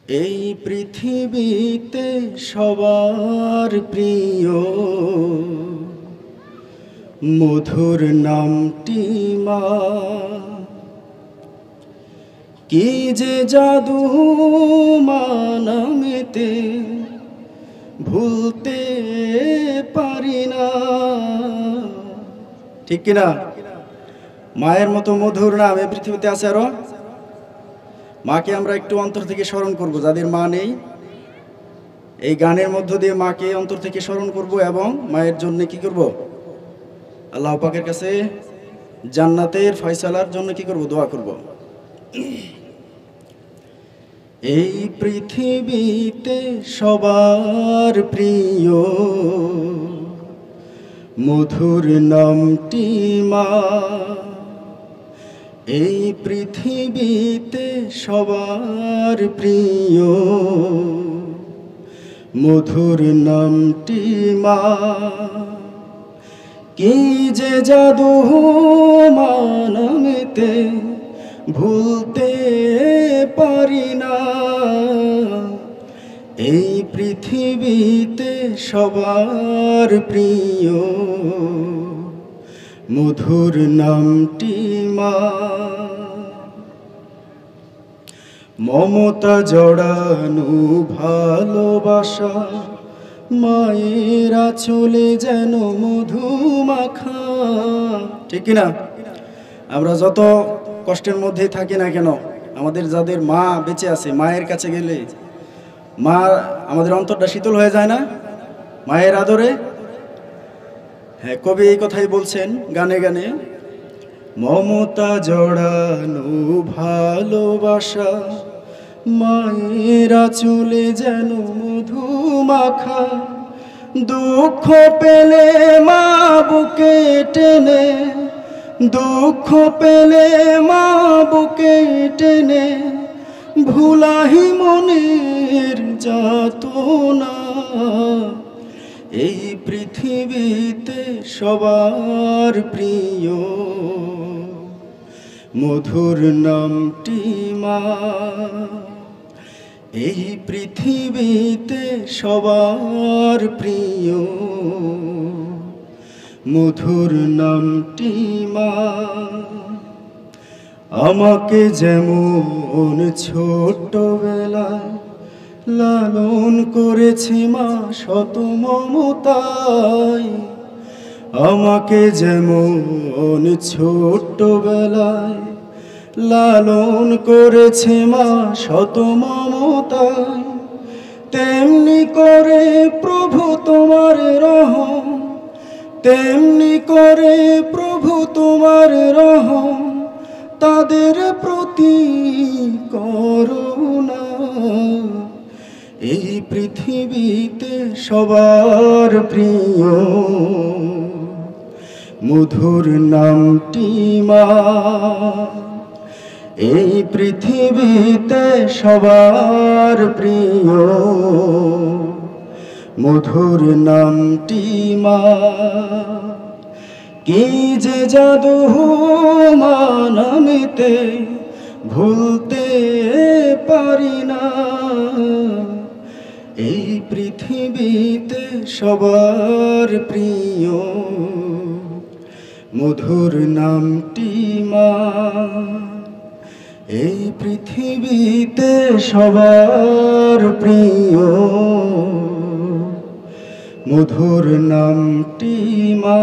এই পৃথিবীতে সবার প্রিয় মধুর নামটি মা। কি যে জাদু মা নামেতে ভুলতে পারি না। ঠিক কিনা? মায়ের মতো মধুর নাম এই পৃথিবীতে আছে আরো? মাকে আমরা একটু অন্তর থেকে স্মরণ করব, যাদের মা নেই। এই গানের মধ্য দিয়ে মাকে অন্তর থেকে স্মরণ করব এবং মায়ের জন্য কি করব? আল্লাহ পাকের কাছে জান্নাতের ফয়সালার জন্য কি করব? দোয়া করব। এই পৃথিবীতে সবার প্রিয় মধুর নামটি মা। এই পৃথিবীতে সবার প্রিয় মধুর নামটি মা। কি যে জাদু মা নামেতে ভুলতে পারি না। এই পৃথিবীতে সবার প্রিয় মধুর নামটি মা। মমতা জড়ানো ভালোবাসা মায়ের আঁচলে যেন মধু মাখা। ঠিক কিনা? আমরা যত কষ্টের মধ্যেই থাকি না কেন, আমাদের যাদের মা বেঁচে আছে, মায়ের কাছে গেলে মা আমাদের অন্তরটা শীতল হয়ে যায় না মায়ের আদরে? হ্যাঁ, কবি এই কথাই বলছেন গানে গানে। মমতা জড়ানো ভালোবাসা মায়ের আঁচলে যেন মধু মাখা। দুঃখ পেলে মা বুকে টেনে, দুঃখ পেলে মা বুকে টেনে ভুলাহি মনের যাতনা। এই পৃথিবীতে সবার প্রিয় মধুর নামটি মা। এই পৃথিবীতে সবার প্রিয় মধুর নামটি মা। আমাকে যেমন ছোটবেলায় লালন করেছি মা শত মমতায়। আমাকে যেমন ছোটবেলায় লালন করেছে মা শত মমতায়, তেমনি করে প্রভু তোমার রহম, তেমনি করে প্রভু তোমার রহম তাদের প্রতি করুণা। এই পৃথিবীতে সবার প্রিয় মধুর নামটি মা। এই পৃথিবীতে সবার প্রিয় মধুর নামটি মা। কি যে জাদু মা নামেতে ভুলতে পারি না। এই পৃথিবীতে সবার প্রিয় মধুর নামটি মা। এই পৃথিবীতে সবার প্রিয় মধুর নামটি মা।